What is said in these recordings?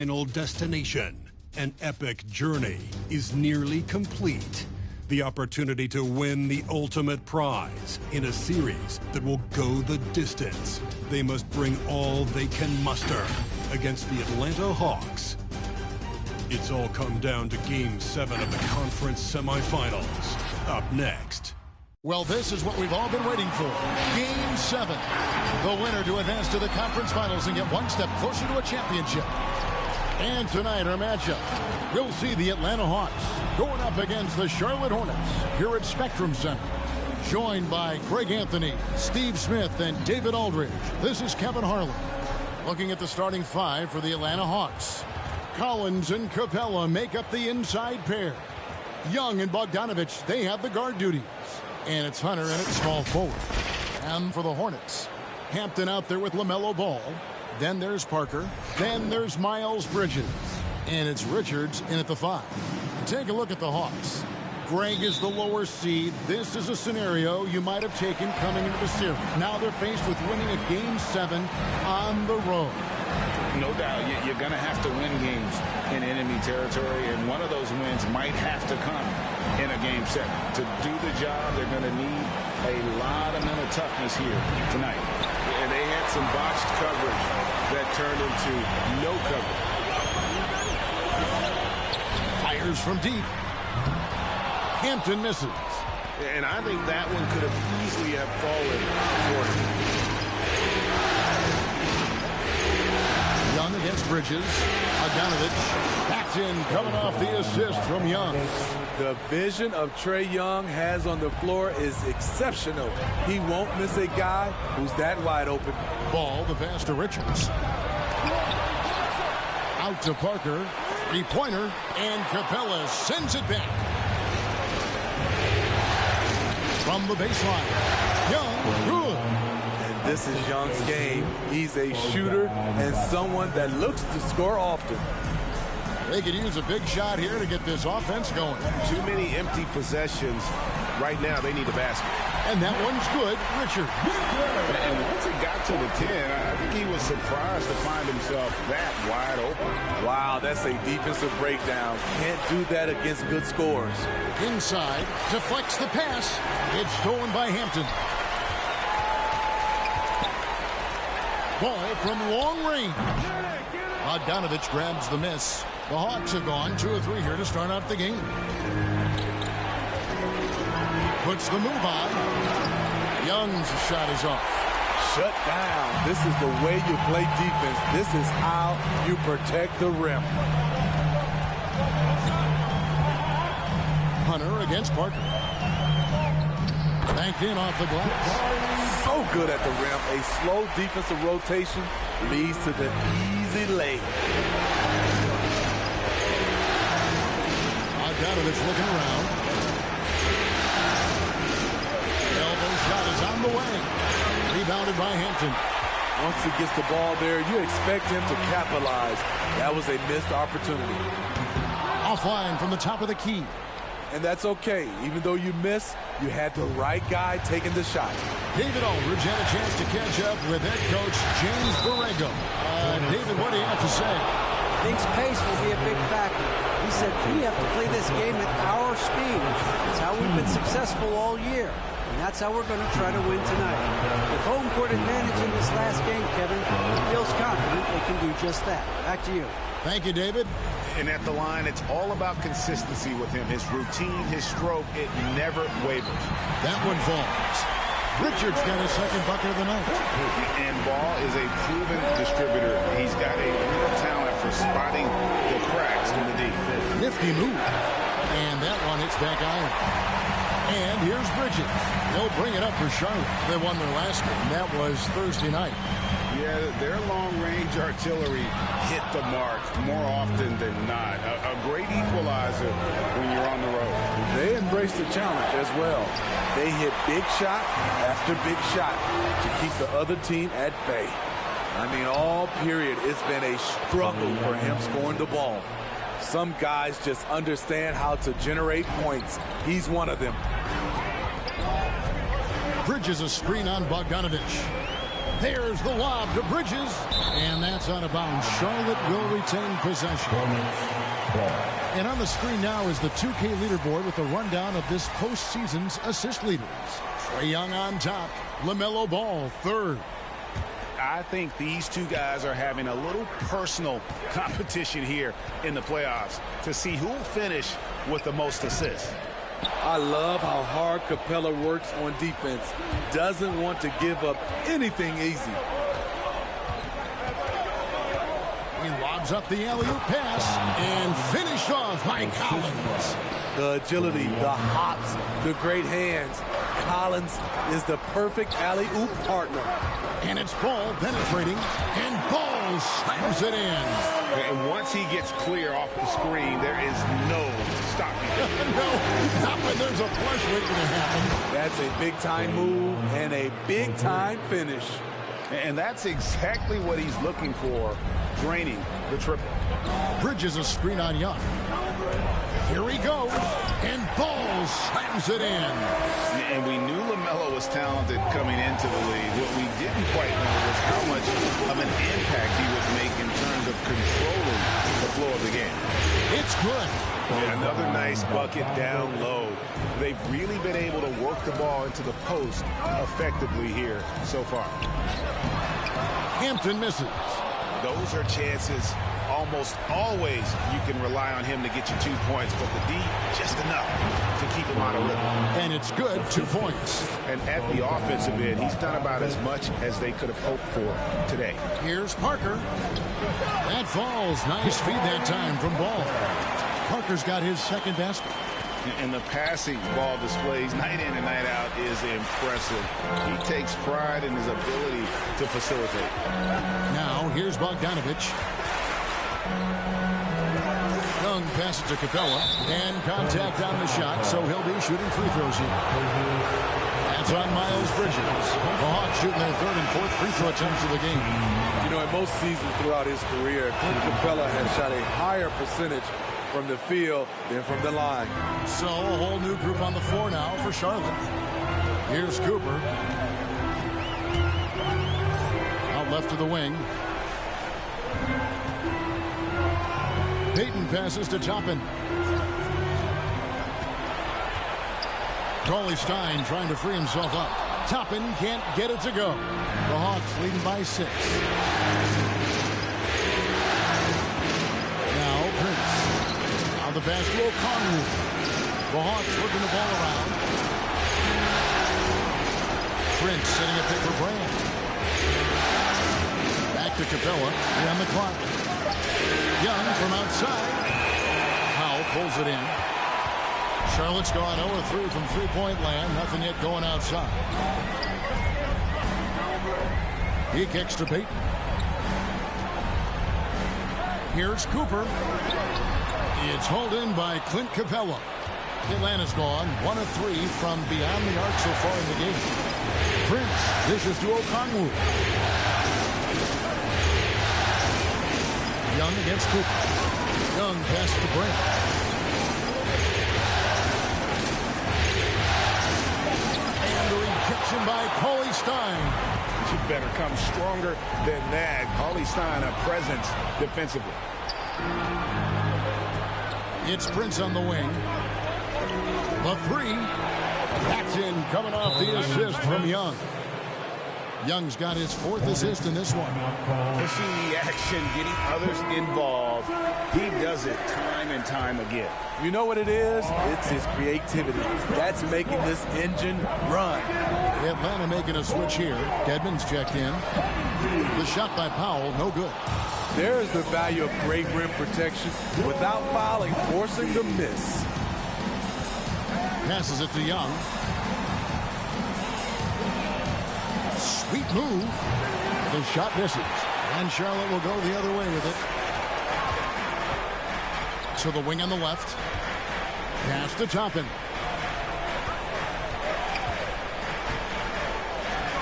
Final destination, an epic journey, is nearly complete. The opportunity to win the ultimate prize in a series that will go the distance. They must bring all they can muster against the Atlanta Hawks. It's all come down to Game 7 of the conference semifinals. Up next. Well, this is what we've all been waiting for. Game 7. The winner to advance to the conference finals and get one step closer to a championship. And tonight, our matchup, we'll see the Atlanta Hawks going up against the Charlotte Hornets here at Spectrum Center. Joined by Greg Anthony, Steve Smith, and David Aldridge. This is Kevin Harlan. Looking at the starting five for the Atlanta Hawks. Collins and Capella make up the inside pair. Young and Bogdanovich, they have the guard duties. And it's Hunter and it's small forward. And for the Hornets, Hampton out there with LaMelo Ball. Then there's Parker. Then there's Miles Bridges. And it's Richards in at the 5. Take a look at the Hawks. Greg is the lower seed. This is a scenario you might have taken coming into the series. Now they're faced with winning a Game 7 on the road. No doubt, you're going to have to win games in enemy territory, and one of those wins might have to come in a Game 7. To do the job, they're going to need a lot of mental toughness here tonight. And they had some botched coverage that turned into no coverage. Fires from deep. Hampton misses. And I think that one could have easily have fallen for him. Young against Bridges. Bogdanovich backs in, coming off the assist from Young. The vision of Trae Young has on the floor is exceptional. He won't miss a guy who's that wide open. Ball, the pass to Richards. Out to Parker. Three-pointer, and Capella sends it back. From the baseline. Young, good. And this is Young's game. He's a shooter and someone that looks to score often. They could use a big shot here to get this offense going. Too many empty possessions. Right now, they need a basket. And that one's good, Richard. And once he got to the 10, I think he was surprised to find himself that wide open. Wow, that's a defensive breakdown. Can't do that against good scores. Inside, deflects the pass. It's stolen by Hampton. Ball from long range. Bogdanovich grabs the miss. The Hawks have gone 2 of 3 here to start out the game. Puts the move on. Young's shot is off. Shut down. This is the way you play defense. This is how you protect the rim. Hunter against Parker. Banked in off the glass. So good at the rim. A slow defensive rotation leads to the easy lay. Bogdanovich looking around. Elbow shot is on the way. Rebounded by Hampton. Once he gets the ball there, you expect him to capitalize. That was a missed opportunity. Offline from the top of the key. And that's okay. Even though you miss, you had the right guy taking the shot. David Aldridge had a chance to catch up with head coach James Borrego. David, what do you have to say? Thinks pace will be a big factor. He said we have to play this game at our speed. It's how we've been successful all year. And that's how we're going to try to win tonight. With home court advantage in this last game, Kevin, he feels confident they can do just that. Back to you. Thank you, David. And at the line, it's all about consistency with him. His routine, his stroke, it never wavers. That one falls. Richards got his second bucket of the night. And Ball is a proven distributor. He's got a real talent for spotting the cracks in the D. Nifty move. And that one hits back iron. And here's Bridges. They'll bring it up for Charlotte. They won their last game. That was Thursday night. Yeah, their long-range artillery hit the mark more often than not. A great equalizer when you're on the road. They embrace the challenge as well. They hit big shot after big shot to keep the other team at bay. I mean, all period, it's been a struggle for him scoring the ball. Some guys just understand how to generate points. He's one of them. Bridges a screen on Bogdanovich. There's the lob to Bridges. And that's out of bounds. Charlotte will retain possession. And on the screen now is the 2K leaderboard with a rundown of this postseason's assist leaders. Trae Young on top. LaMelo Ball third. I think these two guys are having a little personal competition here in the playoffs to see who will finish with the most assists. I love how hard Capella works on defense. Doesn't want to give up anything easy. He lobs up the alley-oop pass and finished off by Collins. The agility, the hops, the great hands. Collins is the perfect alley-oop partner. And it's Ball penetrating, and Ball slams it in. And once he gets clear off the screen, there is no stopping him. No, not when there's a flush waiting to happen. That's a big-time move and a big-time finish. And that's exactly what he's looking for, draining the triple. Bridges a screen on Young. Here he goes, and Ball slams it in. And we knew LaMelo was talented coming into the league. What we didn't quite know was how much of an impact he would make in terms of controlling the flow of the game. It's good. And another nice bucket down low. They've really been able to work the ball into the post effectively here so far. Hampton misses. Those are chances. Almost always you can rely on him to get you 2 points, but the D, just enough to keep him out of rhythm. And it's good, 2 points. And at the offensive end, he's done about as much as they could have hoped for today. Here's Parker. That falls. Nice feed that time from Ball. Parker's got his second basket. And the passing ball displays night in and night out is impressive. He takes pride in his ability to facilitate. Now, here's Bogdanovich. Young passes to Capella, and contact on the shot, so he'll be shooting free throws here. That's on Miles Bridges. The Hawks shooting their third and fourth free throw attempts of the game. You know, in most seasons throughout his career, Clint Capella has shot a higher percentage from the field than from the line. So a whole new group on the floor now for Charlotte. Here's Cooper. Out left to the wing. Payton passes to Toppin. Cauley-Stein trying to free himself up. Toppin can't get it to go. The Hawks leading by 6. Now Prince. On the basketball, Conwood. The Hawks working the ball around. Prince setting a pick for Brand. Back to Capella. On the clock. Young from outside. Powell pulls it in. Charlotte's gone 0-3 from three-point land. Nothing yet going outside. He kicks to Payton. Here's Cooper. It's hauled in by Clint Capella. Atlanta's gone 1-3 from beyond the arc so far in the game. Prince dishes to Okongwu. Young against Cooper. Young passes to Brent. And the rejection by Cauley-Stein. You better come stronger than that. Cauley-Stein, a presence defensively. It's Prince on the wing. The three. That's in, coming off the assist from Young. Young's got his 4th assist in this one. Pushing the action, getting others involved. He does it time and time again. You know what it is? It's his creativity. That's making this engine run. Atlanta making a switch here. Dedmon's checked in. The shot by Powell, no good. There is the value of great rim protection without fouling, forcing the miss. Passes it to Young. Sweet move. The shot misses. And Charlotte will go the other way with it. To the wing on the left. Pass to Toppin.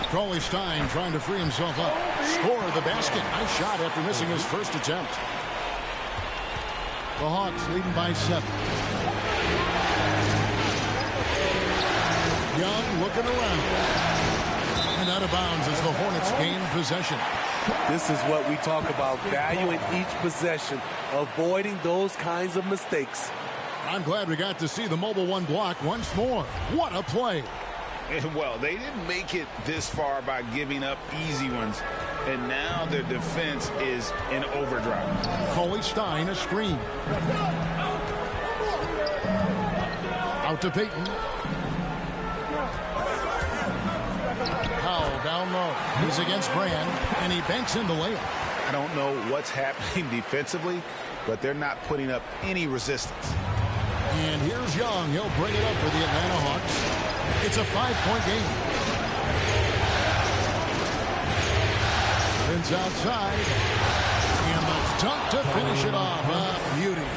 Cauley-Stein trying to free himself up. Score the basket. Nice shot after missing his first attempt. The Hawks leading by 7. Young looking around. And And out of bounds as the Hornets gain possession. This is what we talk about, valuing each possession, avoiding those kinds of mistakes. I'm glad we got to see the Mobile One block once more. What a play. Well, they didn't make it this far by giving up easy ones. And now their defense is in overdrive. Coley Stein, a screen. Out to Payton. Powell down low. He's against Brand, and he banks in the layup. I don't know what's happening defensively, but they're not putting up any resistance. And here's Young. He'll bring it up for the Atlanta Hawks. It's a 5-point game. Prince outside. And the dunk to finish it off. A beauty.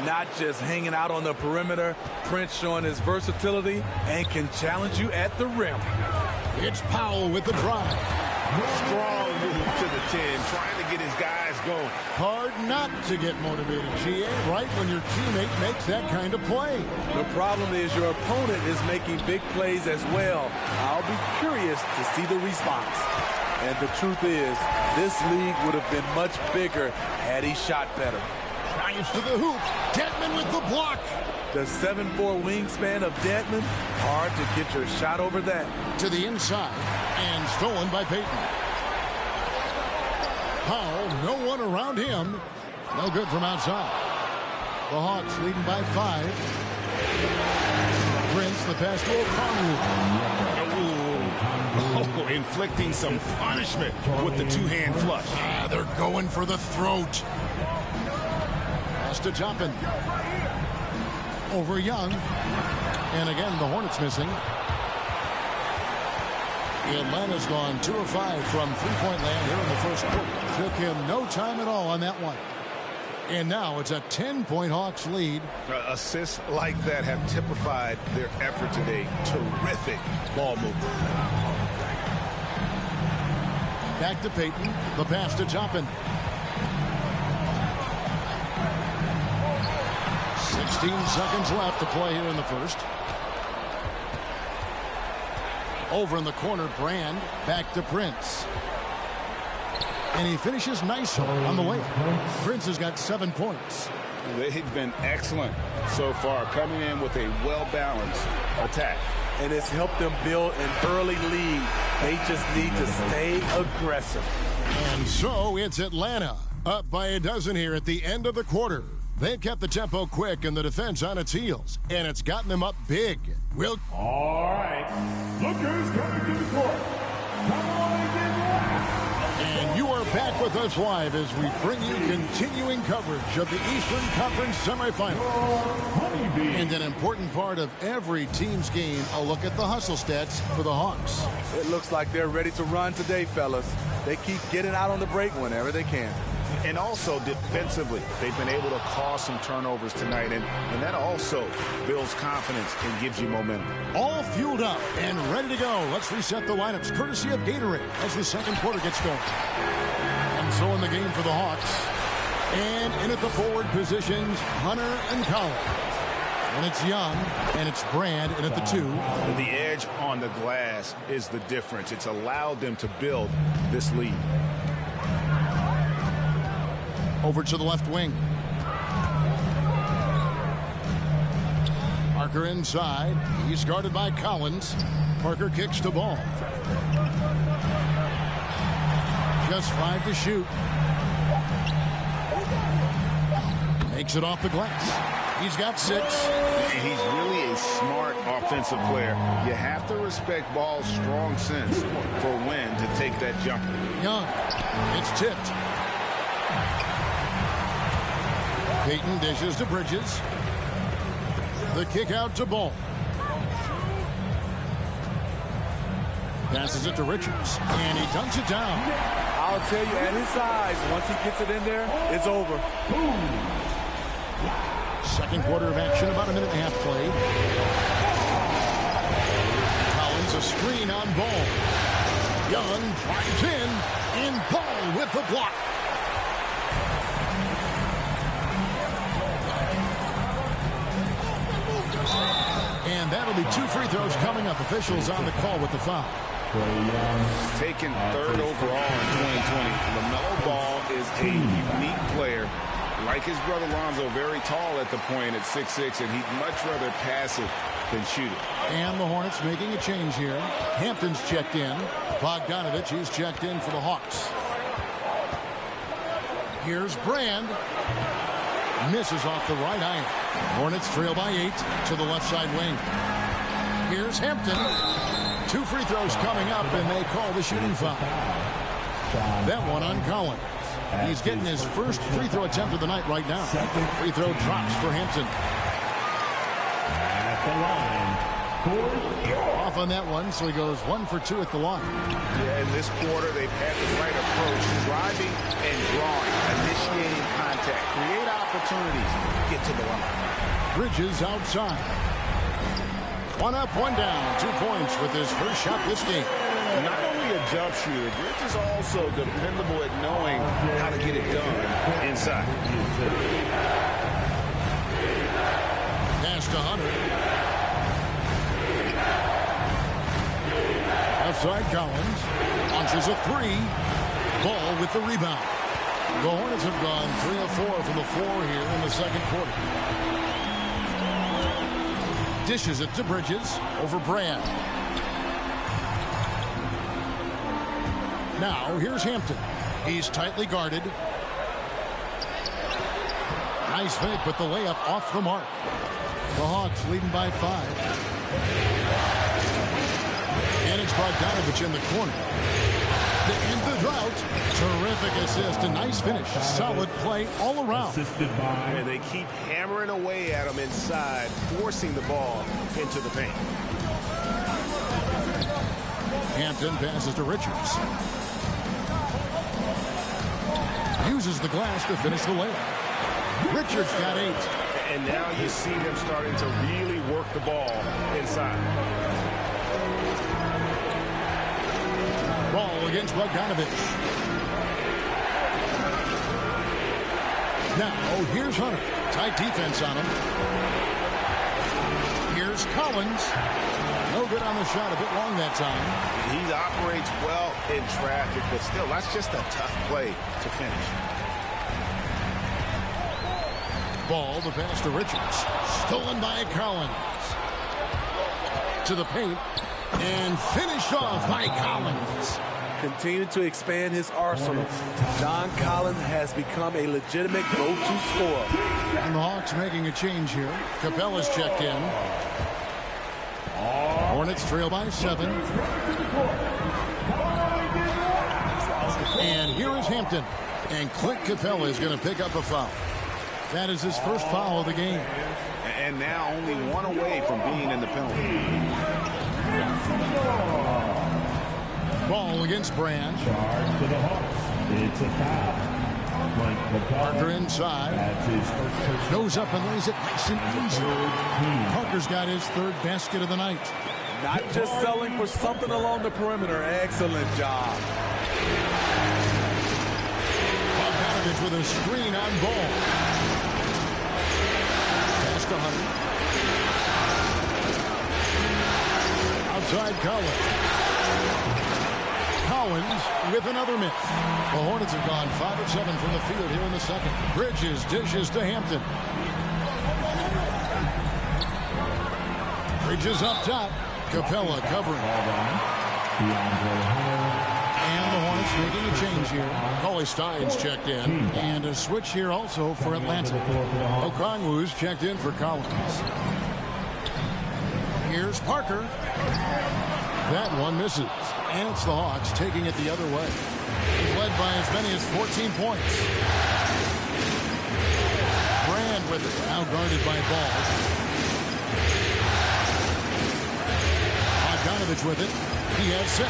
Not just hanging out on the perimeter, Prince showing his versatility and can challenge you at the rim. It's Powell with the drive. Strong move to the 10, trying to get his guys going. Hard not to get motivated, GA, right when your teammate makes that kind of play. The problem is your opponent is making big plays as well. I'll be curious to see the response. And the truth is, this league would have been much bigger had he shot better. Drives to the hoop. Dedmon with the block. The 7'4" wingspan of Dedmon, hard to get your shot over that. To the inside, and stolen by Payton. Powell, no one around him. No good from outside. The Hawks leading by 5. Prince, the pass to Oh, inflicting some punishment with the two-hand flush. They're going for the throat. Pass to Joppin. Over Young. And again, the Hornets missing. Atlanta's gone 2 of 5 from three-point land here in the first quarter. Took him no time at all on that one. And now it's a 10-point Hawks lead. Assists like that have typified their effort today. Terrific ball movement. Back to Payton. The pass to Joppin. 16 seconds left to play here in the first. Over in the corner, Brand. Back to Prince. And he finishes nicely on the layup. Prince has got 7 points. They've been excellent so far, coming in with a well-balanced attack. And it's helped them build an early lead. They just need to stay aggressive. And so it's Atlanta up by a dozen here at the end of the quarter. They've kept the tempo quick and the defense on its heels, and it's gotten them up big. All right, look who's coming to the court. Come on and get loud. And you are back with us live as we bring you continuing coverage of the Eastern Conference semifinal. And an important part of every team's game, a look at the hustle stats for the Hawks. It looks like they're ready to run today, fellas. They keep getting out on the break whenever they can. And also defensively, they've been able to cause some turnovers tonight, and that also builds confidence and gives you momentum. All fueled up and ready to go. Let's reset the lineups courtesy of Gatorade as the second quarter gets going. And so in the game for the Hawks. And in at the forward positions, Hunter and Collins. And it's Young, and it's Brand in at the 2. The edge on the glass is the difference. It's allowed them to build this lead. Over to the left wing. Parker inside. He's guarded by Collins. Parker kicks to ball. Just 5 to shoot. Makes it off the glass. He's got 6. He's really a smart offensive player. You have to respect Ball's strong sense for when to take that jumper. Young. It's tipped. Payton dishes to Bridges. The kick out to Ball. Passes it to Richards. And he dunks it down. I'll tell you, at his size, once he gets it in there, it's over. Second quarter of action, about a minute and a half played. Collins a screen on Ball. Young drives in Ball with the block. And that'll be 2 free throws coming up. Officials on the call with the foul. Taken third overall in 2020. LaMelo Ball is a unique player. Like his brother Lonzo, very tall at the point at 6'6", and he'd much rather pass it than shoot it. And the Hornets making a change here. Hampton's checked in. Bogdanovich is checked in for the Hawks. Here's Brand. Misses off the right iron. Hornets trail by 8 to the left side wing. Here's Hampton. 2 free throws coming up, and they call the shooting foul. That one on Collins. He's getting his first free throw attempt of the night right now. Free throw drops for Hampton. Off on that one, so he goes 1 for 2 at the line. Yeah, in this quarter, they've had the right approach. Driving and drawing, initiating contact, create opportunities, get to the line. Bridges outside. 1 up, 1 down. 2 points with his first shot this game. Not only a jump shooter, Bridges also dependable at knowing how to get it done inside. Pass to Hunter. Outside Collins. Launches a 3. Ball with the rebound. The Hornets have gone 3 of 4 from the floor here in the second quarter. Dishes it to Bridges over Brand. Now here's Hampton. He's tightly guarded. Nice fake, but the layup off the mark. The Hawks leading by 5. And it's Bogdanovich in the corner. To end the drought. Terrific assist. A nice finish. Solid play all around. And they keep hammering away at him inside, forcing the ball into the paint. Hampton passes to Richards. Uses the glass to finish the layup. Richards got 8. And now you see them starting to really work the ball inside. Ball against Bogdanovich. Now, here's Hunter. Tight defense on him. Here's Collins. No good on the shot. A bit long that time. He operates well in traffic, but still, that's just a tough play to finish. Ball, the pass to Richards. Stolen by Collins. To the paint. And finished off by Collins. Continue to expand his arsenal. John Collins has become a legitimate go-to scorer. And the Hawks making a change here. Capella's checked in. Hornets trail by 7. And here is Hampton. And Clint Capella is going to pick up a foul. That is his first foul of the game. And now only 1 away from being in the penalty. Ball against Brand. Charge to the Hawks. It's a foul. Parker inside. That's his first personal. Goes up and lays it nice and easy. Parker's got his 3rd basket of the night. Not just selling for something along the perimeter. Excellent job. Bogdanovich with a screen on Ball. Pass to Hunter. Outside Collins. Collins with another miss. The Hornets have gone 5 of 7 from the field here in the second. Bridges dishes to Hampton. Bridges up top. Capella covering. And the Hornets making a change here. Cauley Stein's checked in. And a switch here also for Atlanta. Okongwu's checked in for Collins. Here's Parker. That one misses. And it's the Hawks taking it the other way. He's led by as many as 14 points. Brand with it. Now guarded by Ball. Bogdanovich with it. He has 6.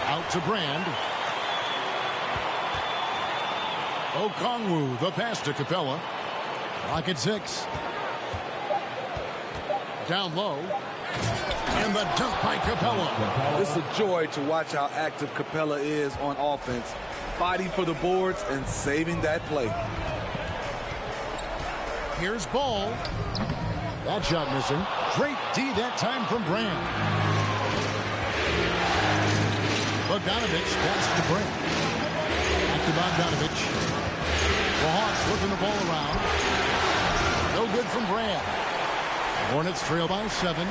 Out to Brand. Okongwu, the pass to Capella. Clock at 6. Down low. And the dunk by Capella. It's a joy to watch how active Capella is on offense. Fighting for the boards and saving that play. Here's Ball. That shot missing. Great D that time from Brand. Bogdanovich passes to Brand. Back to Bogdanovich. The Hawks working the ball around. No good from Brand. Hornets trail by 7.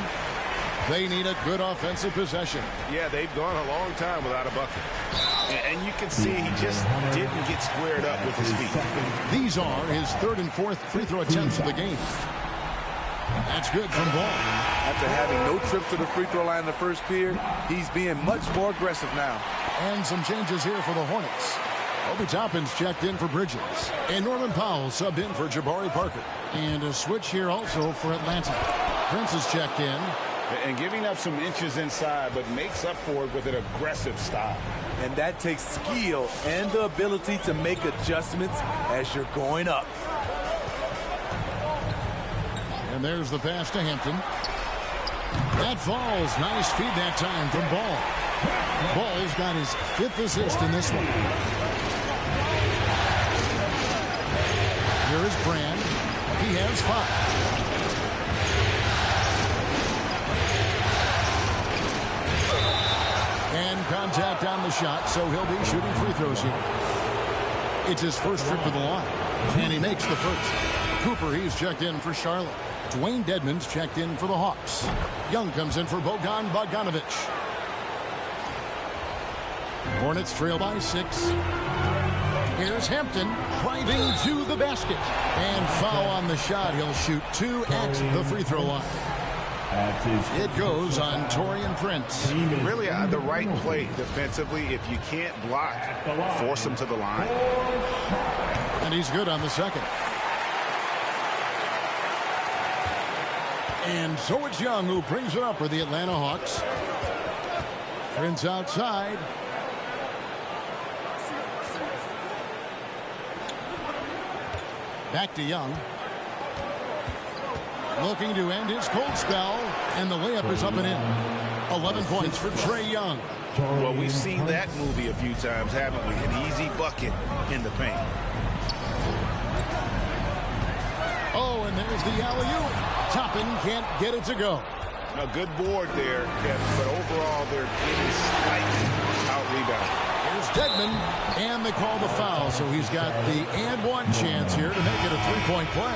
They need a good offensive possession. Yeah, they've gone a long time without a bucket. And you can see he just didn't get squared up with his feet. These are his 3rd and 4th free throw attempts of the game. That's good from Ball. After having no trips to the free throw line in the first period, he's being much more aggressive now. And some changes here for the Hornets. Obi Toppin's checked in for Bridges. And Norman Powell subbed in for Jabari Parker. And a switch here also for Atlanta. Prince is checked in. And giving up some inches inside, but makes up for it with an aggressive style. And that takes skill and the ability to make adjustments as you're going up. And there's the pass to Hampton. That falls. Nice feed that time from Ball. Ball's got his 5th assist in this one. Here is Brand. He has 5. And contact on the shot, so he'll be shooting free throws here. It's his first trip to the line, and he makes the first. Cooper, he's checked in for Charlotte. Dwayne Dedmon's checked in for the Hawks. Young comes in for Bogdan Bogdanovich. Hornets trail by 6. Here's Hampton driving to the basket. And foul on the shot. He'll shoot 2 at the free throw line. It goes on Taurean Prince. Really the right play defensively. If you can't block, force him to the line. And he's good on the second. And so it's Young who brings it up for the Atlanta Hawks. Prince outside. Back to Young. Looking to end his cold spell. And the layup is up and in. 11 points for Trae Young. Well, we've seen that movie a few times, haven't we? An easy bucket in the paint. Oh, and there's the alley-oop. Toppin can't get it to go. A good board there, Kevin, but overall they're getting slightly out-rebounded. Here's Dedmon, and they call the foul, so he's got the and-one chance here to make it a 3-point play.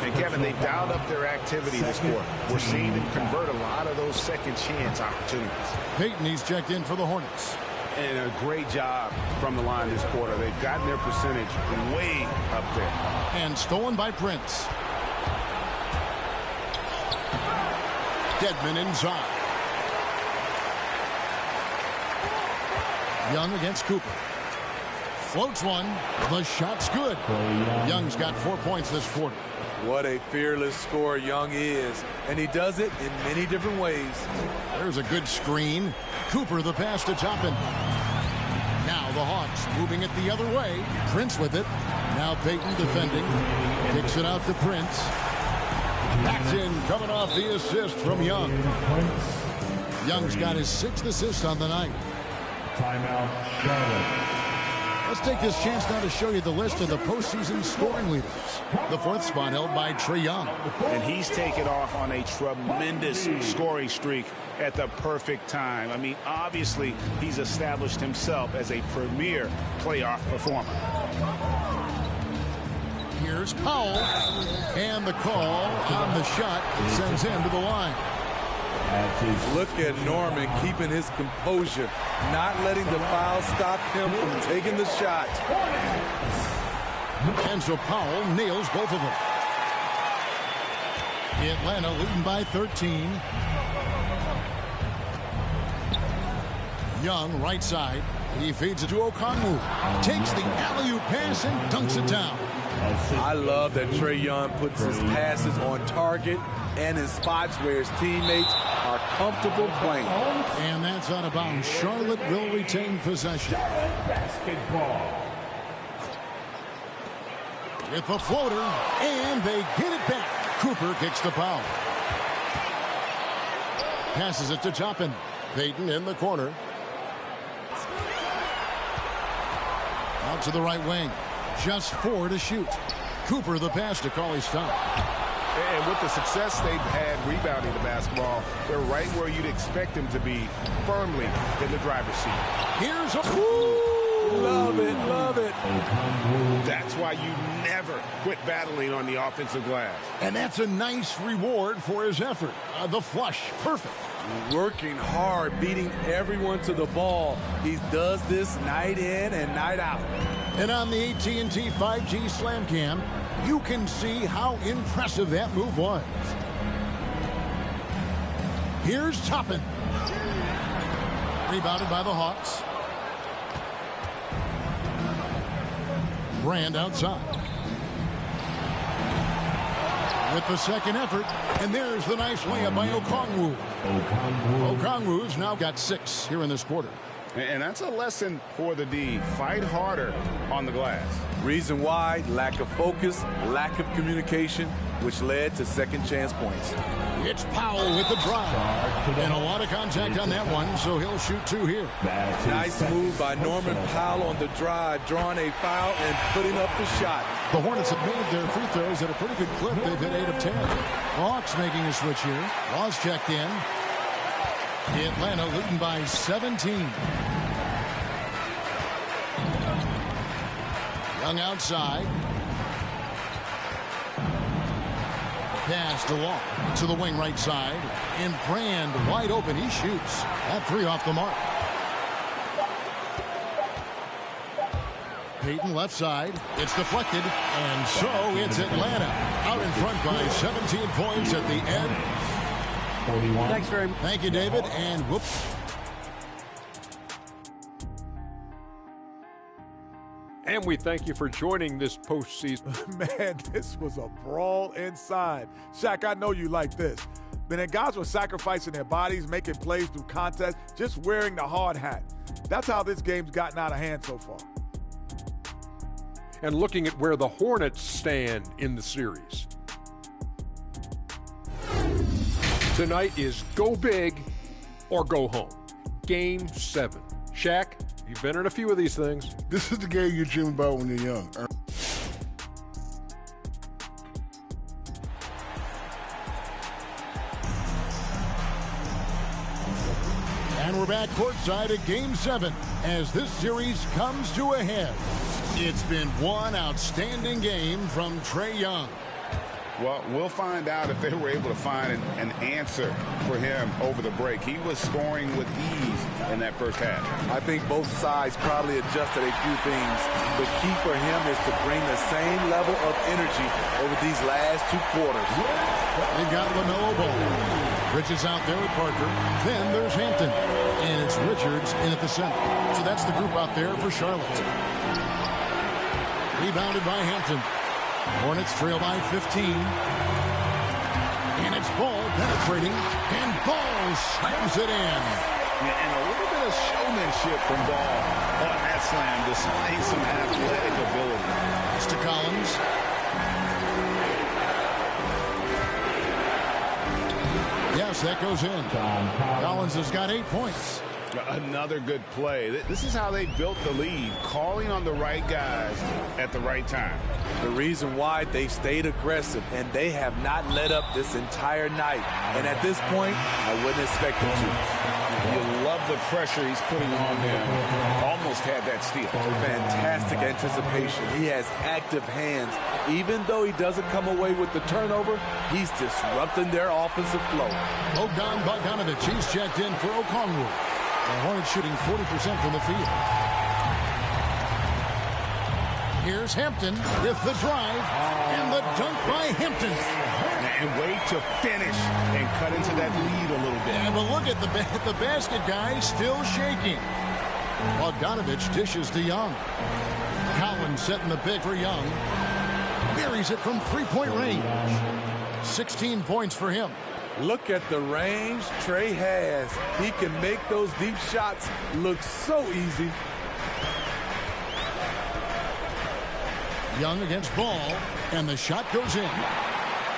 And, Kevin, they've dialed up their activity this quarter. We're seeing them convert a lot of those second-chance opportunities. Payton, he's checked in for the Hornets. And a great job from the line this quarter. They've gotten their percentage way up there. And stolen by Prince. Dedmon inside. Young against Cooper. Floats one. The shot's good. Young's got 4 points this quarter. What a fearless scorer Young is. And he does it in many different ways. There's a good screen. Cooper the pass to Toppin. Now the Hawks moving it the other way. Prince with it. Now Payton defending. Kicks it out to Prince. Paxton coming off the assist from Young. Young's got his 6th assist on the night. Timeout, Charlotte. Let's take this chance now to show you the list of the postseason scoring leaders. The 4th spot held by Trae Young. And he's taken off on a tremendous scoring streak at the perfect time. I mean, obviously, he's established himself as a premier playoff performer. Here's Powell. And the call on the shot sends him to the line. Look at Norman keeping his composure, not letting the foul stop him from taking the shot. And so Powell nails both of them. Atlanta leading by 13. Young right side. He feeds it to Okongwu. Takes the alley-oop pass and dunks it down. I love that Trae Young puts his passes on target and in spots where his teammates are comfortable playing. And that's out of bounds. Charlotte will retain possession. Basketball. With the floater, and they get it back. Cooper kicks the foul. Passes it to Toppin. Payton in the corner. Out to the right wing. Just 4 to shoot. Cooper the pass to Cauley-Stein. And with the success they've had rebounding the basketball, they're right where you'd expect them to be, firmly in the driver's seat. Here's a... Love it, love it. That's why you never quit battling on the offensive glass. And that's a nice reward for his effort. The flush, perfect. Working hard, beating everyone to the ball. He does this night in and night out. And on the AT&T 5G Slam Cam, you can see how impressive that move was. Here's Toppin. Rebounded by the Hawks. Brand outside. With the second effort, and there's the nice layup by Okongwu. Okongwu's now got 6 here in this quarter. And that's a lesson for the D. Fight harder on the glass. Reason why, lack of focus, lack of communication, which led to second chance points. It's Powell with the drive. And a lot of contact on that one, so he'll shoot 2 here. Nice move by Norman Powell on the drive, drawing a foul and putting up the shot. The Hornets have made their free throws at a pretty good clip. They've hit 8 of 10. Hawks making a switch here. Laws checked in. Atlanta leading by 17. Young outside. Pass to Long to the wing right side. And Brand wide open. He shoots. That 3 off the mark. Payton left side. It's deflected. And so it's Atlanta out in front by 17 points at the end. 41. Thanks very much. Thank you, David. And whoops. And we thank you for joining this postseason. Man, this was a brawl inside. Shaq, I know you like this. Man, guys were sacrificing their bodies, making plays through contests, just wearing the hard hat. That's how this game's gotten out of hand so far. And looking at where the Hornets stand in the series. Tonight is go big or go home. Game 7. Shaq, you've been in a few of these things. This is the game you dream about when you're young. And we're back courtside at Game 7 as this series comes to a head. It's been one outstanding game from Trae Young. Well, we'll find out if they were able to find an answer for him over the break. He was scoring with ease in that first half. I think both sides probably adjusted a few things. The key for him is to bring the same level of energy over these last 2 quarters. They got LaMelo Ball. Bridges out there with Parker. Then there's Hampton. And it's Richards in at the center. So that's the group out there for Charlotte. Rebounded by Hampton. Hornets trail by 15. And it's Ball penetrating. And Ball slams it in. And a little bit of showmanship from Ball on that slam, displaying some athletic ability. It's to Collins. Yes, that goes in. Collins has got 8 points. Another good play. This is how they built the lead, calling on the right guys at the right time. The reason why they stayed aggressive, and they have not let up this entire night. And at this point, I wouldn't expect them to. You love the pressure he's putting on them. Almost had that steal. Fantastic anticipation. He has active hands. Even though he doesn't come away with the turnover, he's disrupting their offensive flow. Bogdan Bogdanovic, he's checked in for Okongwu. The Hornets shooting 40% from the field. Here's Hampton with the drive and the dunk by Hampton. And wait to finish and cut into that lead a little bit. Yeah, but look at the basket guy still shaking. Bogdanovic dishes to Young. Collins setting the big for Young. Buries it from 3-point range. 16 points for him. Look at the range Trae has. He can make those deep shots look so easy. Young against Ball, and the shot goes in.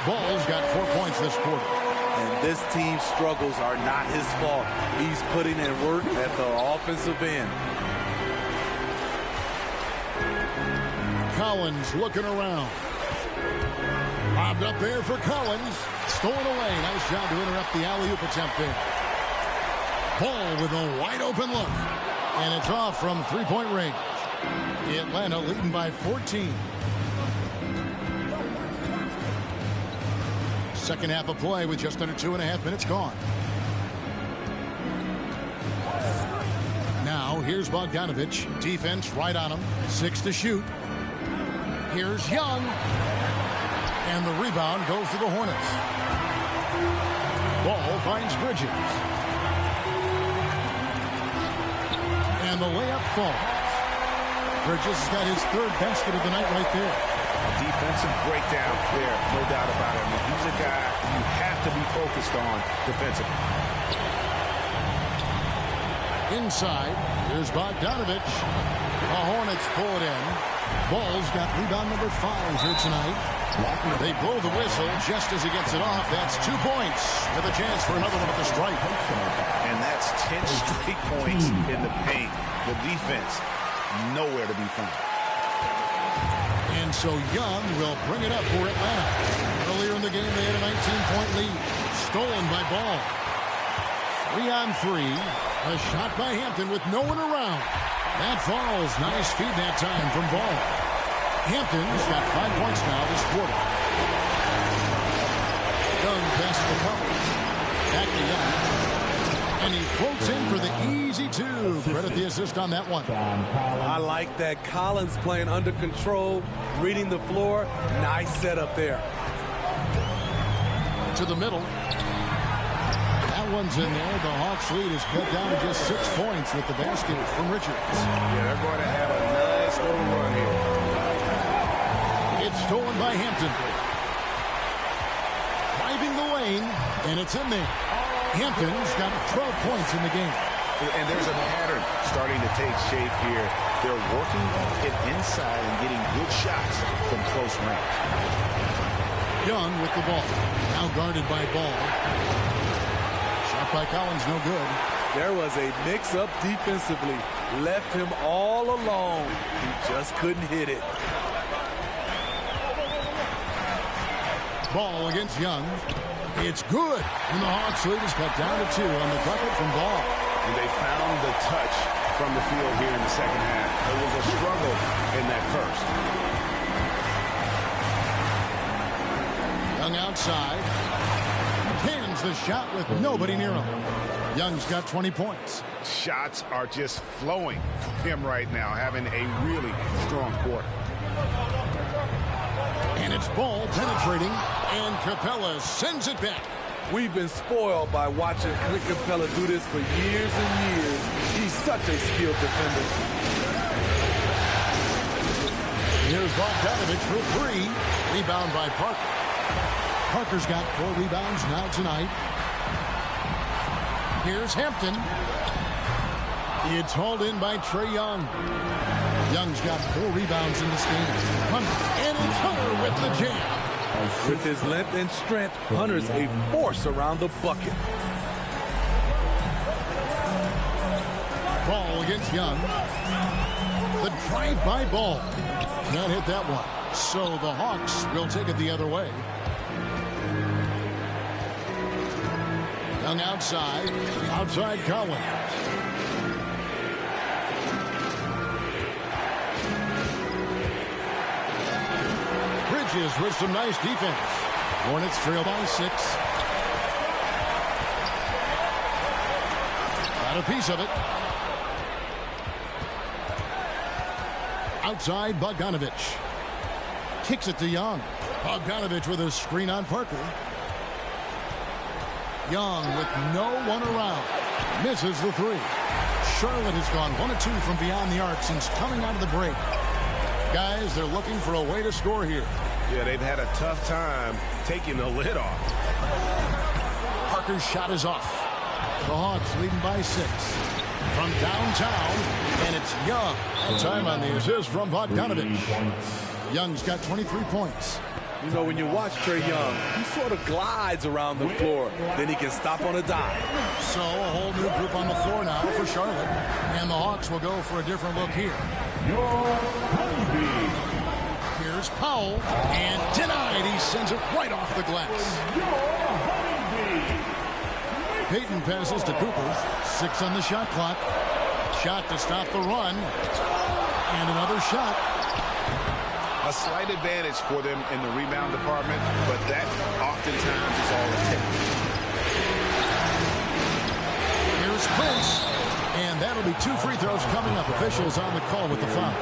Ball's got 4 points this quarter. And this team's struggles are not his fault. He's putting in work at the offensive end. Collins looking around. Lobbed up there for Collins. Stolen away. Nice job to interrupt the alley-oop attempt there. Ball with a wide open look. And it's off from three-point range. Atlanta leading by 14. Second half of play with just under 2.5 minutes gone. Now here's Bogdanovich. Defense right on him. 6 to shoot. Here's Young. And the rebound goes to the Hornets. Ball finds Bridges. And the layup falls. Bridges has got his third basket of the night right there. A defensive breakdown there, no doubt about it. I mean, he's a guy you have to be focused on defensively. Inside, here's Bogdanovich. The Hornets pull it in. Ball's got rebound number 5 here tonight. They blow the whistle just as he gets it off. That's 2 points with a chance for another one at the stripe. And that's 10 straight points in the paint. The defense, nowhere to be found. And so Young will bring it up for Atlanta. Earlier in the game, they had a 19-point lead. Stolen by Ball. 3-on-3. A shot by Hampton with no one around. That falls. Nice feed that time from Ball. Hampton's got 5 points now this quarter. Young passes to Collins. Back to Young. And he floats in for the easy 2. Credit the assist on that one. I like that. Collins playing under control, reading the floor. Nice setup there. To the middle. That one's in there. The Hawks lead is cut down to just 6 points with the basket from Richards. Yeah, they're going to have a nice little run here. It's stolen by Hampton. Driving the lane, and it's in there. Hampton's got 12 points in the game. And there's a pattern starting to take shape here. They're working it inside and getting good shots from close range. Young with the ball. Now guarded by Ball. Shot by Collins, no good. There was a mix-up defensively. Left him all alone. He just couldn't hit it. Ball against Young. It's good. And the Hawks lead is cut down to 2 on the bucket from Ball. And they found the touch from the field here in the second half. There was a struggle in that first. Young outside. Hands the shot with nobody near him. Young's got 20 points. Shots are just flowing for him right now, having a really strong quarter. And it's Ball penetrating, and Capella sends it back. We've been spoiled by watching Clint Capella do this for years and years. He's such a skilled defender. Here's Bogdanovich for 3. Rebound by Parker. Parker's got 4 rebounds now tonight. Here's Hampton. It's hauled in by Trae Young. Young's got 4 rebounds in this game. And it's Hunter with the jam. With his length and strength, Hunter's a force around the bucket. Ball against Young. The drive by Ball. Can't hit that one. So the Hawks will take it the other way. Young outside. Outside Collins. Bridges with some nice defense. Hornets trail by 6. Got a piece of it. Outside Bogdanovich. Kicks it to Young. Bogdanovich with a screen on Parker. Young with no one around. Misses the 3. Charlotte has gone 1 of 2 from beyond the arc since coming out of the break. Guys, they're looking for a way to score here. Yeah, they've had a tough time taking the lid off. Parker's shot is off. The Hawks leading by 6. From downtown, and it's Young. Time on the assist from Bogdanovich. Young's got 23 points. You know, when you watch Trae Young, he sort of glides around the floor. Then he can stop on a dime. So a whole new group on the floor now for Charlotte. And the Hawks will go for a different look here. Here's Here's Powell, and denied. He sends it right off the glass. Payton passes to Cooper. 6 on the shot clock. Shot to stop the run. And another shot. A slight advantage for them in the rebound department, but that oftentimes is all it takes. Here's Prince. And that'll be 2 free throws coming up. Officials on the call with the foul.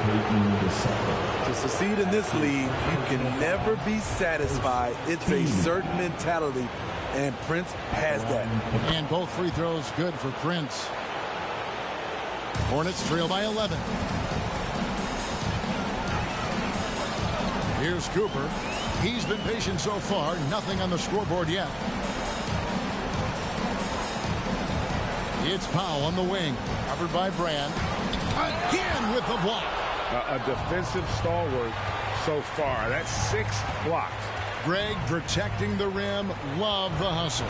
To succeed in this league, you can never be satisfied. It's a certain mentality, and Prince has that. And both free throws good for Prince. Hornets trail by 11. Here's Cooper. He's been patient so far. Nothing on the scoreboard yet. It's Powell on the wing. Covered by Brand. Again with the block. A defensive stalwart so far. That's 6 blocks. Greg protecting the rim. Love the hustle.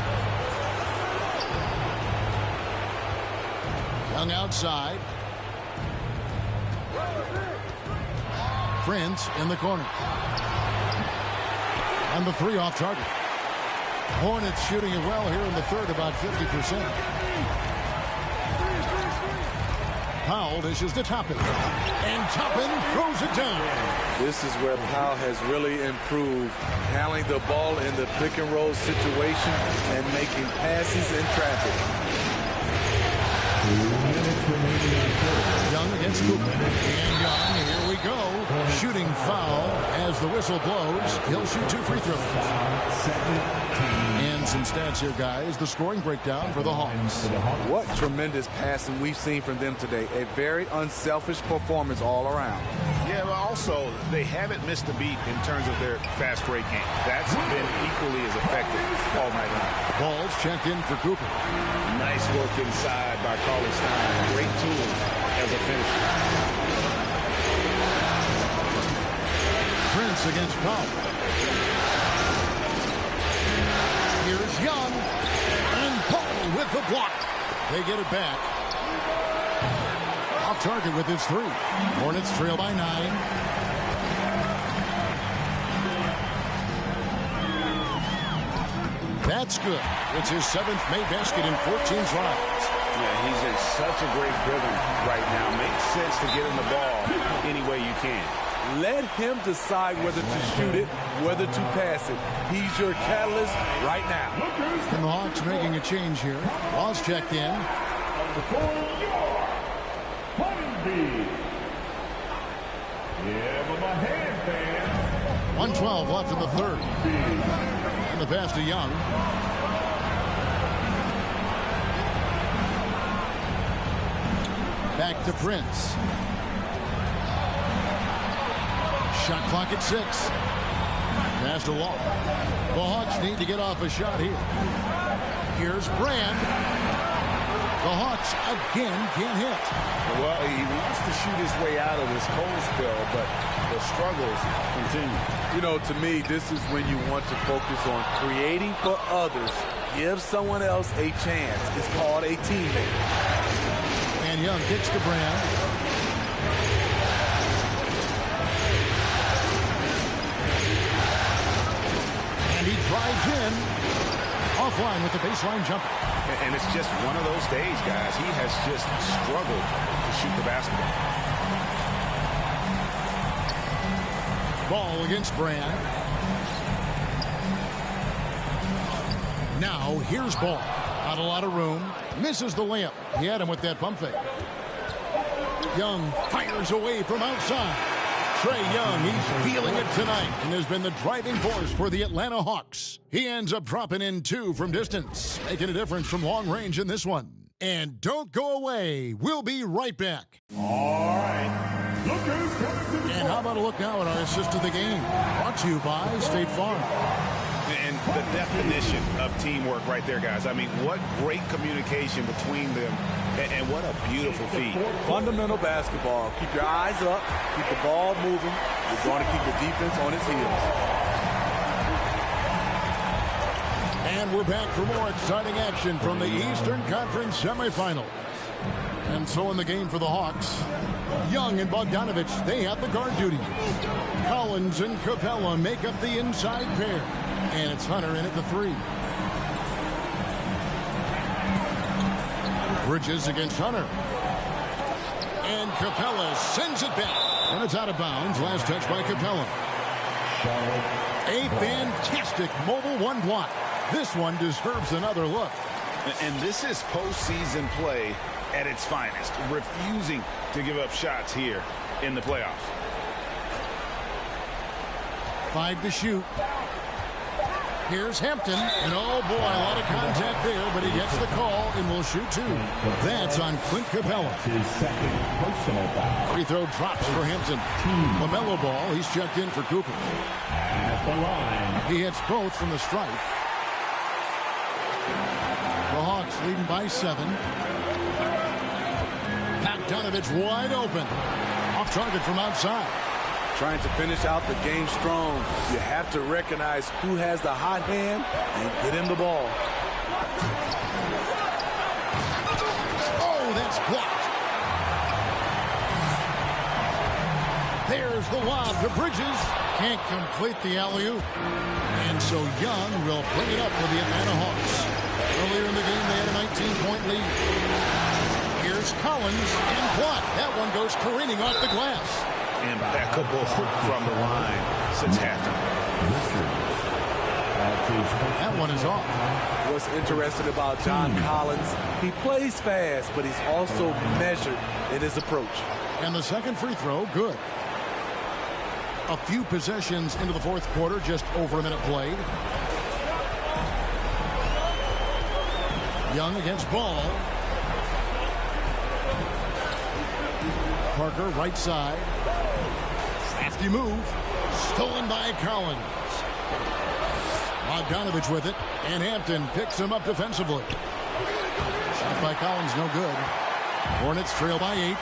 Young outside. Prince in the corner. And the 3 off target. Hornets shooting it well here in the third, about 50%. Powell dishes to Toppin. And Toppin throws it down. This is where Powell has really improved, handling the ball in the pick and roll situation and making passes in traffic. Young against Cooper. And Young, here we go. Shooting foul as the whistle blows. He'll shoot 2 free throws. And some stats here, guys. The scoring breakdown for the Hawks. What tremendous passing we've seen from them today. A very unselfish performance all around. Yeah, but also they haven't missed a beat in terms of their fast break game. That's been equally as effective all night long. Ball's checked in for Cooper. Nice work inside by Carlos Stein. Great tools as a finisher. Prince against Powell. Here's Young. And Powell with the block. They get it back. Off target with his 3. Hornets trail by 9. That's good. It's his 7th made basket in 14 tries. Yeah, he's in such a great rhythm right now. Makes sense to get him the ball any way you can. Let him decide whether to shoot it, whether to pass it. He's your catalyst right now. And the Hawks making a change here. Laws checked in. 1:12 left in the third. And the pass to Young. Back to Prince. Shot clock at 6. Pass to Law. The Hawks need to get off a shot here. Here's Brand. The Hawks again can't hit. Well, he wants to shoot his way out of this cold spell, but the struggles continue. You know, to me, this is when you want to focus on creating for others. Give someone else a chance. It's called a teammate. And Young kicks to Brand. And he drives in. Offline with the baseline jumper. And it's just one of those days, guys. He has just struggled to shoot the basketball. Ball against Brand. Now here's Ball. Not a lot of room. Misses the layup. He had him with that pump fake. Young fires away from outside. Trae Young, he's feeling it tonight and has been the driving force for the Atlanta Hawks. He ends up dropping in 2 from distance, making a difference from long range in this one. And don't go away. We'll be right back. All right. Look who's coming to the And how about a look now at our assist of the game? Brought to you by State Farm. And the definition of teamwork right there, guys. I mean, what great communication between them, and what a beautiful feat. Fundamental basketball. Keep your eyes up. Keep the ball moving. You're going to keep the defense on its heels. And we're back for more exciting action from the Eastern Conference semifinals. And so in the game for the Hawks, Young and Bogdanovich, they have the guard duty. Collins and Capella make up the inside pair. And it's Hunter in at the 3. Bridges against Hunter. And Capella sends it back. And it's out of bounds. Last touch by Capella. A fantastic mobile 1 block. This one deserves another look. And this is postseason play at its finest. Refusing to give up shots here in the playoffs. 5 to shoot. Here's Hampton, and oh boy, a lot of contact there, but he gets the call and will shoot 2. That's on Clint Capella. His second personal foul. Free throw drops for Hampton. LaMelo Ball, he's checked in for Cooper. At the line. He hits both from the stripe. The Hawks leading by 7. Bogdanovich wide open. Off target from outside. Trying to finish out the game strong. You have to recognize who has the hot hand and get him the ball. Oh, that's blocked. There's the lob to Bridges. Can't complete the alley-oop. And so Young will bring it up for the Atlanta Hawks. Earlier in the game, they had a 19-point lead. Here's Collins and blocked. That one goes careening off the glass. Impeccable from the line since halftime. That one is off. What's interesting about John Collins, he plays fast, but he's also measured in his approach. And the second free throw, good. A few possessions into the fourth quarter, just over a minute played. Young against Ball. Parker, right side. Crafty move. Stolen by Collins. Bogdanovich with it. And Hampton picks him up defensively. Shot by Collins, no good. Hornets trail by 8.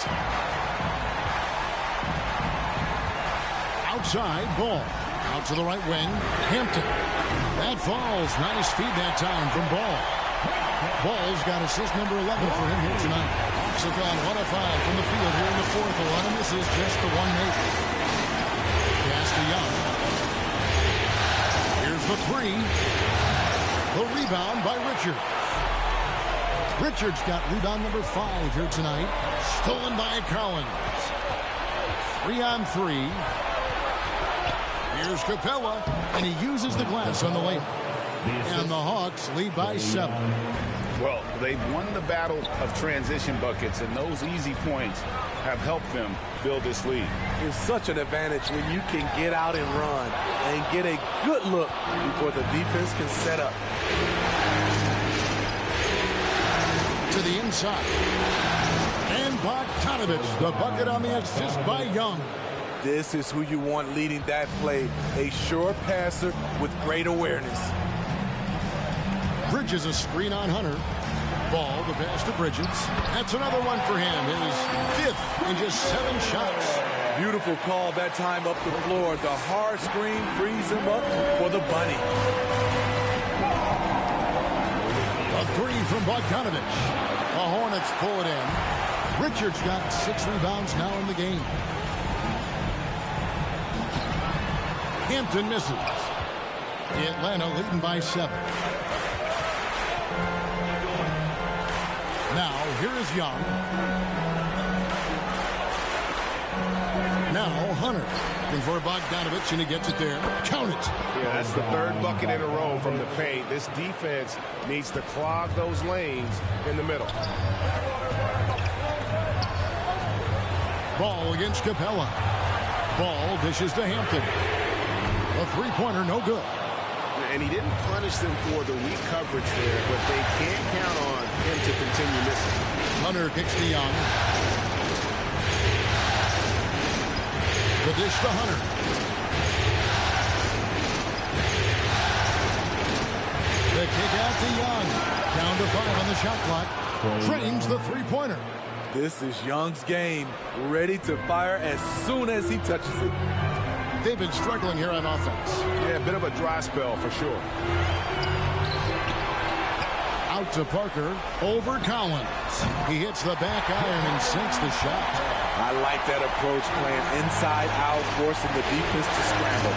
Outside, Ball. Out to the right wing. Hampton. That falls. Nice feed that time from Ball. Ball's got assist number 11 for him here tonight. Hawks have gone 1 of 5 from the field here in the fourth. A lot of misses, just the one made. Pass to Young. Here's the 3. The rebound by Richards. Richards got rebound number 5 here tonight. Stolen by Collins. 3 on 3. Here's Capella, and he uses the glass on the layup. And the Hawks lead by 7. Well, they've won the battle of transition buckets, and those easy points have helped them build this lead. It's such an advantage when you can get out and run and get a good look before the defense can set up. To the inside. And Bogdanovich, the bucket on the assist by Young. This is who you want leading that play. A sure passer with great awareness. Bridges a screen on Hunter. Ball, the pass to Bridges. That's another one for him. His 5th in just 7 shots. Beautiful call that time up the floor. The hard screen frees him up for the bunny. A 3 from Bogdanovich. The Hornets pull it in. Richards got 6 rebounds now in the game. Hampton misses. Atlanta leading by 7. Now, here is Young. Now, Hunter. Looking for Bogdanovich, and he gets it there. Count it. Yeah, that's the 3rd bucket in a row from the paint. This defense needs to clog those lanes in the middle. Ball against Capella. Ball dishes to Hampton. A 3-pointer, no good. And he didn't punish them for the weak coverage there, but they can't count on him to continue missing. Hunter kicks to Young. The dish to Hunter. The kick out to Young. Down to 5 on the shot clock. Drains the 3-pointer. This is Young's game. Ready to fire as soon as he touches it. They've been struggling here on offense. Yeah, a bit of a dry spell for sure. Out to Parker. Over Collins. He hits the back iron and sinks the shot. I like that approach, playing inside out, forcing the defense to scramble.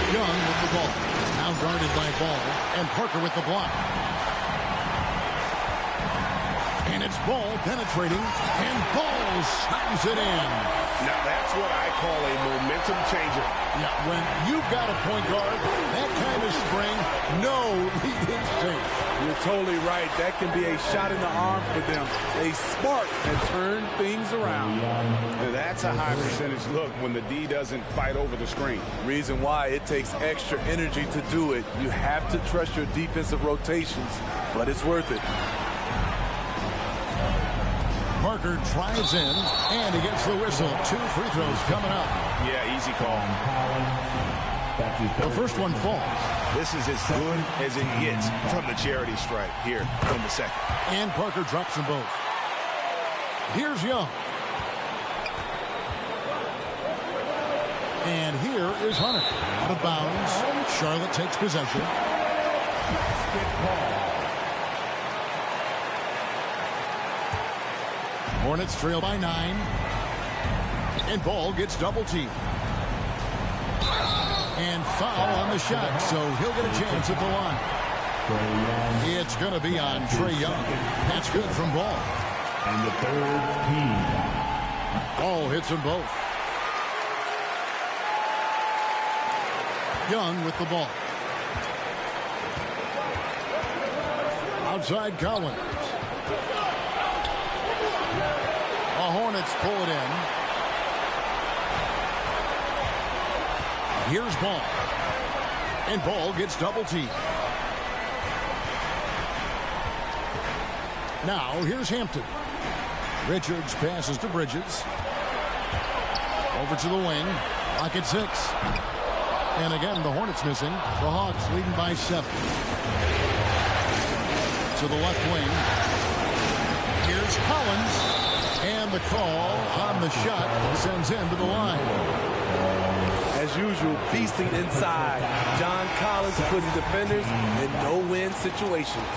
Young with the ball. Now guarded by Ball. And Parker with the block. And it's Ball penetrating. And Ball slams it in. Now that's what I call a momentum changer. Yeah, when you've got a point guard, that kind of spring, no lead is safe. You're totally right. That can be a shot in the arm for them. A spark that turn things around. Now that's a high percentage look when the D doesn't fight over the screen. Reason why it takes extra energy to do it. You have to trust your defensive rotations, but it's worth it. Parker drives in, and he gets the whistle. 2 free throws coming up. Yeah, easy call. The first one falls. This is as good as it gets from the charity stripe here in the second. And Parker drops them both. Here's Young. And here is Hunter. Out of bounds. Charlotte takes possession. Hornets trail by 9. And Ball gets double teamed. And foul on the shot, so he'll get a chance at the line. It's going to be on Trae Young. That's good from Ball. And the third team. Ball hits them both. Young with the ball. Outside Collins. The Hornets pull it in. Here's Ball. And Ball gets double teamed. Now here's Hampton. Richards passes to Bridges. Over to the wing. Lock at 6. And again, the Hornets missing. The Hawks leading by 7. To the left wing. Here's Collins. And the call on the shot sends him to the line. As usual, beasting inside. John Collins putting defenders in no-win situations.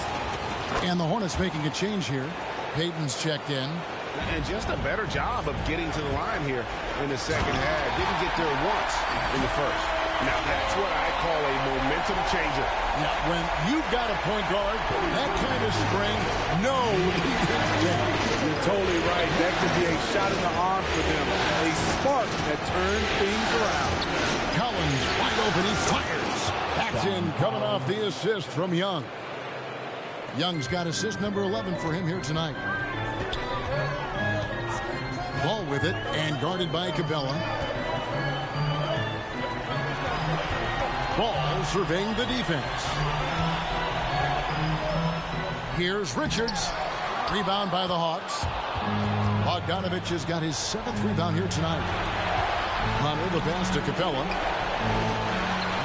And the Hornets making a change here. Payton's checked in. And just a better job of getting to the line here in the second half. Didn't get there once in the first. Now, that's what I call a momentum changer. Yeah, when you've got a point guard, that kind of spring, no lead is safe. You're totally right. That could be a shot in the arm for them. A spark that turns things around. Collins wide open. He fires. That's in, coming off the assist from Young. Young's got assist number 11 for him here tonight. Ball with it and guarded by Cabela. Ball surveying the defense. Here's Richards. Rebound by the Hawks. Bogdanovich has got his 7th rebound here tonight. Hunter the pass to Capella.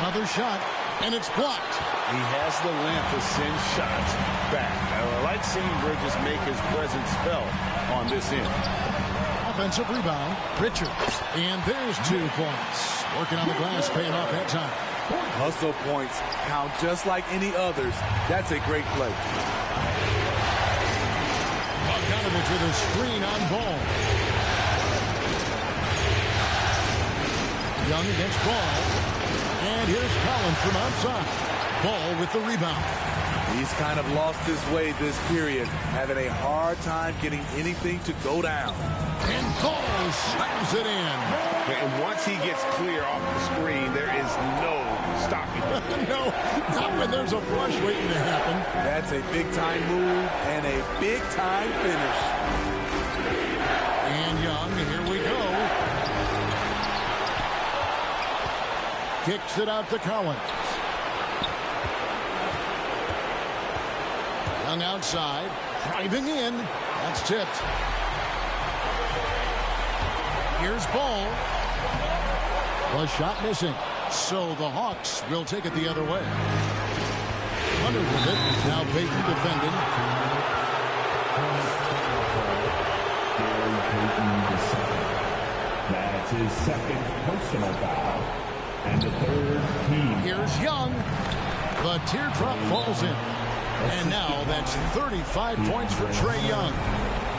Another shot, and it's blocked. He has the length to send shots back. I like seeing Bridges make his presence felt on this end. Offensive rebound, Richards. And there's 2 points. Working on the glass, paying off that time. Hustle points count just like any others. That's a great play. Bogdanovich with a screen on Ball. Young against Ball. And here's Collins from outside. Ball with the rebound. He's kind of lost his way this period, having a hard time getting anything to go down. And Ball slams it in. And once he gets clear off the screen, there is no stopping him. No, not when there's a flush waiting to happen. That's a big-time move and a big-time finish. And Young, here we go. Kicks it out to Collins. Young outside, driving in. That's tipped. Here's Ball. The shot missing. So the Hawks will take it the other way. Hunter with it. Now Payton defending. That's his 2nd personal foul. And the 3rd team. Here's Young. The teardrop falls in. And now that's 35 points for Trae Young.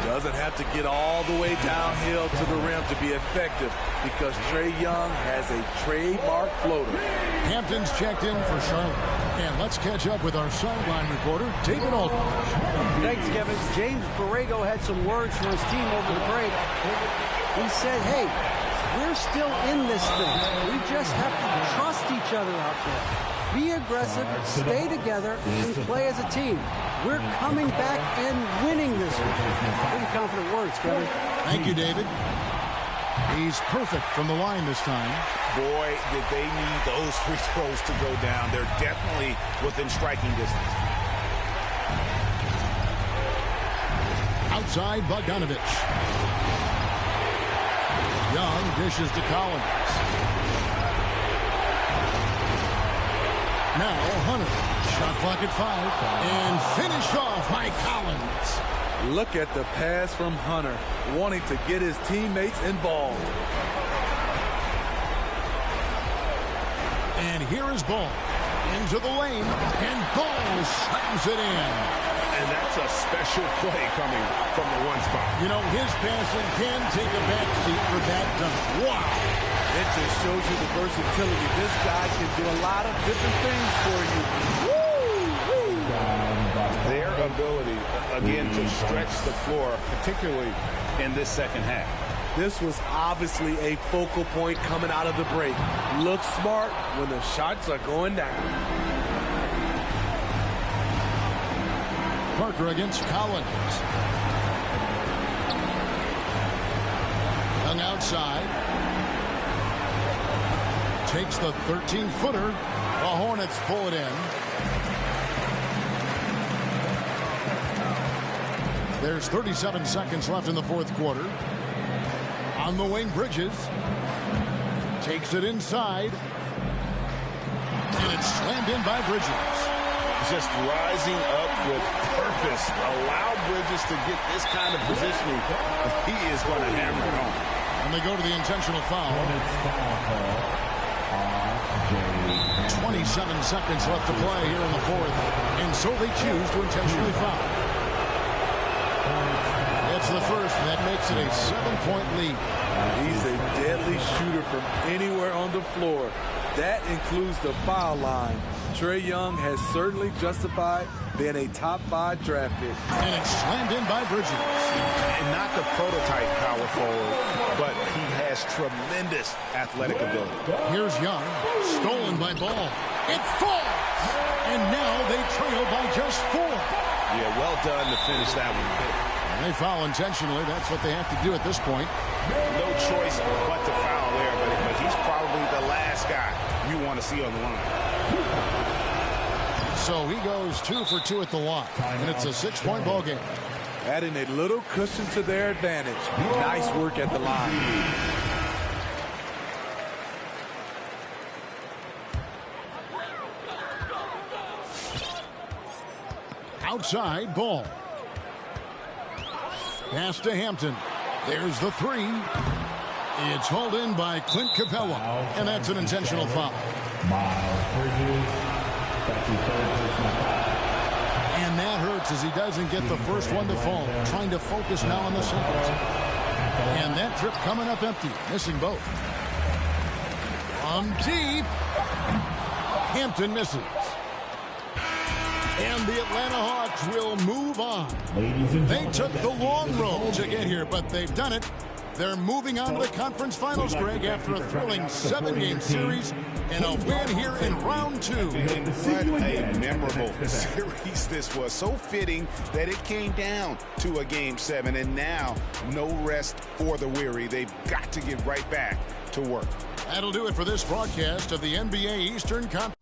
Doesn't have to get all the way downhill to the rim to be effective because Trae Young has a trademark floater. Hampton's checked in for Charlotte. And let's catch up with our sideline reporter, David Aldridge. Thanks, Kevin. James Borrego had some words for his team over the break. He said, hey, we're still in this thing. We just have to trust each other out there. Be aggressive, stay together, and play as a team. We're coming back and winning this one. Pretty confident words, Kevin. Thank you, David. He's perfect from the line this time. Boy, did they need those free throws to go down. They're definitely within striking distance. Outside, Bogdanovich. Young dishes to Collins. Now Hunter. Shot clock at 5. And finished off by Collins. Look at the pass from Hunter, wanting to get his teammates involved. And here is Ball. Into the lane. And Ball slams it in. And that's a special play coming from the one spot. You know, his passing can take a backseat for that dunk. Wow. It just shows you the versatility. This guy can do a lot of different things for you. Woo! Their ability, again, to stretch the floor, particularly in this second half. This was obviously a focal point coming out of the break. Look smart when the shots are going down. Parker against Collins. Young outside. Takes the 13-footer. The Hornets pull it in. There's 37 seconds left in the fourth quarter. On the wing, Bridges. Takes it inside. And it's slammed in by Bridges. Just rising up with purpose. Allow Bridges to get this kind of positioning. He is going to hammer it home. And they go to the intentional foul. 27 seconds left to play here in the fourth. And so they choose to intentionally foul. It's the first, and that makes it a 7-point lead. He's a deadly shooter from anywhere on the floor. That includes the foul line. Trae Young has certainly justified being a top 5 draft pick. And it's slammed in by Bridges. And not the prototype power forward, but he has tremendous athletic ability. Here's Young, stolen by Ball. It falls! And now they trail by just 4. Yeah, well done to finish that one. And they foul intentionally. That's what they have to do at this point. No choice but to foul there, but he's probably the last guy you want to see on the line. So he goes 2 for 2 at the line, and it's a 6-point ball game. Adding a little cushion to their advantage. Nice work at the line. Outside, Ball. Pass to Hampton. There's the 3. It's hauled in by Clint Capella, and that's an intentional foul. And that hurts as he doesn't get the first one to fall. Trying to focus now on the second. And that trip coming up empty, missing both. From deep, Hampton misses. And the Atlanta Hawks will move on. They took the long road to get here, but they've done it. They're moving on to the conference finals, Greg, after a thrilling 7-game series and a win here in round 2. What a memorable series this was. So fitting that it came down to a Game 7, and now no rest for the weary. They've got to get right back to work. That'll do it for this broadcast of the NBA Eastern Conference.